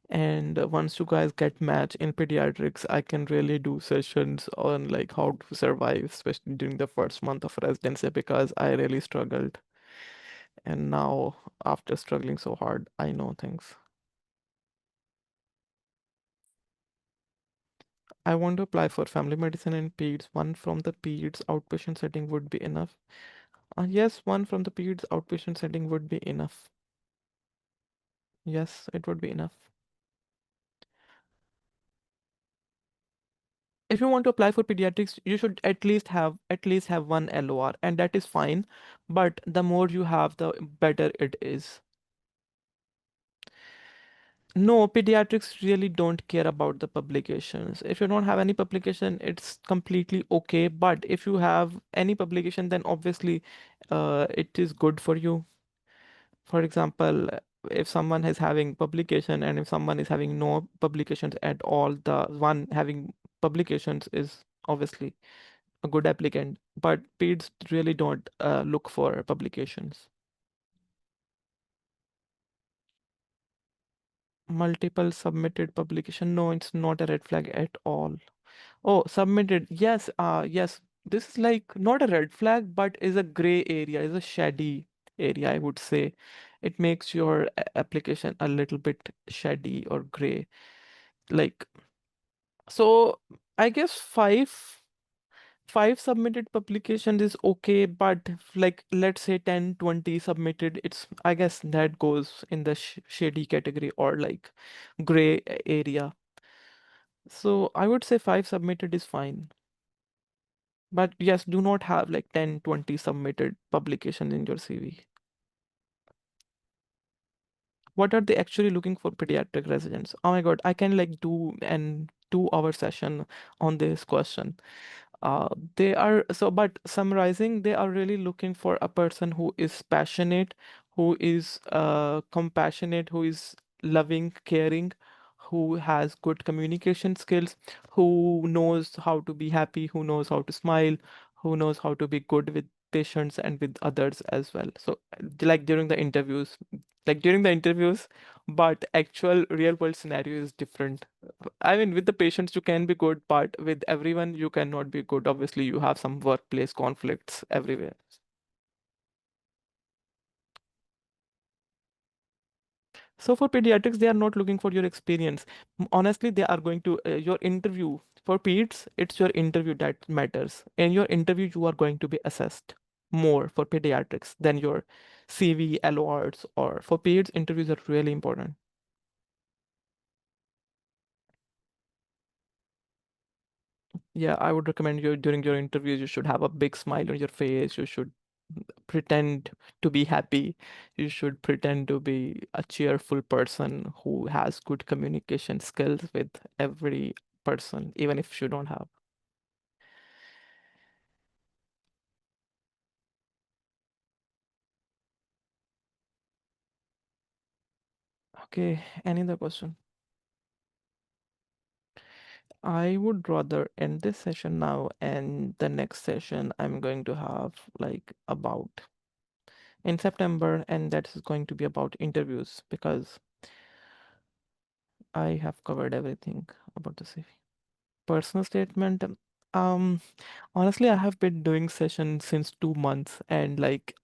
And once you guys get match in pediatrics, I can really do sessions on like how to survive, especially during the first month of residency, because I really struggled. And now, after struggling so hard, I know things. I want to apply for family medicine and peds. One from the peds outpatient setting would be enough. Yes, one from the peds outpatient setting would be enough. Yes, it would be enough. If you want to apply for pediatrics, you should at least have one LOR, and that is fine. But the more you have, the better it is. No, pediatrics really don't care about the publications. If you don't have any publication, it's completely okay. But if you have any publication, then obviously it is good for you. For example, if someone is having publication and if someone is having no publications at all, the one having publications is obviously a good applicant. But PEDs really don't look for publications. Multiple submitted publication. No, it's not a red flag at all. Oh, submitted. Yes, yes. This is like not a red flag, but is a gray area, is a shady area, I would say. It makes your application a little bit shady or gray. Like, so I guess five submitted publications is okay, but like let's say 10, 20 submitted, it's I guess that goes in the shady category or like gray area. So I would say five submitted is fine. But yes, do not have like 10, 20 submitted publications in your CV. What are they actually looking for pediatric residents? Oh my God, I can like do an 2 hour session on this question. They are so, but summarizing, they are really looking for a person who is passionate, who is compassionate, who is loving, caring, who has good communication skills, who knows how to be happy, who knows how to smile, who knows how to be good with patients and with others as well. So, like during the interviews, but actual real world scenario is different. I mean, with the patients, you can be good, but with everyone, you cannot be good. Obviously, you have some workplace conflicts everywhere. So for pediatrics, they are not looking for your experience. Honestly, they are going to your interview for peds. It's your interview that matters. In your interview, you are going to be assessed more for pediatrics than your CV, LORs, or for peds. Interviews are really important. Yeah, I would recommend you during your interviews, you should have a big smile on your face. You should pretend to be happy. You should pretend to be a cheerful person who has good communication skills with every person, even if you don't have. Okay, any other question? I would rather end this session now, and the next session I'm going to have like about in September, and that is going to be about interviews because I have covered everything about the CV. Personal statement. Um, Honestly, I have been doing sessions since 2 months, and like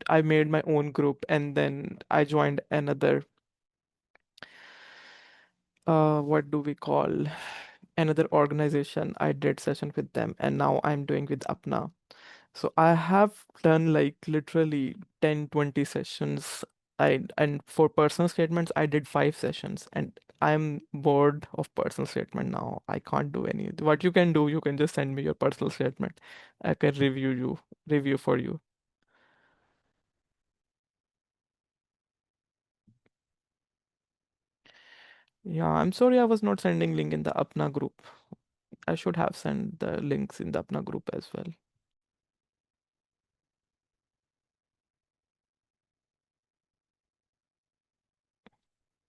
I made my own group, and then I joined another what do we call another organization. I did session with them, and now I'm doing with APPNA. So I have done like literally 10, 20 sessions. And for personal statements, I did 5 sessions, and I'm bored of personal statement now. I can't do any. What you can do, you can just send me your personal statement. I can review for you. Yeah, I'm sorry I was not sending link in the APNA group. I should have sent the links in the APNA group as well.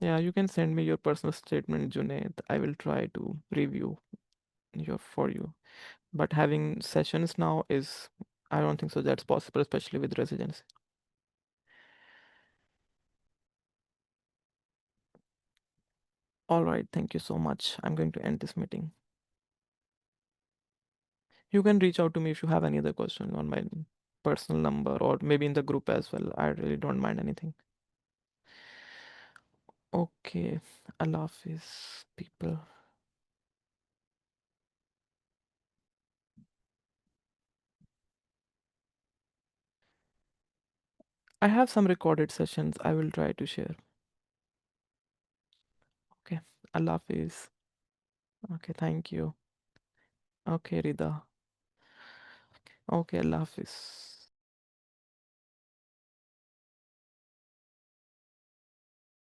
Yeah, you can send me your personal statement, Junaid. I will try to review your for you. But having sessions now is, I don't think so that's possible, especially with residency. All right, thank you so much. I'm going to end this meeting. You can reach out to me if you have any other question on my personal number or maybe in the group as well. I really don't mind anything. Okay, Allah Hafiz, people. I have some recorded sessions I will try to share. Okay, Allah Hafiz. Okay, thank you. Okay, Rida. Okay, Allah Hafiz.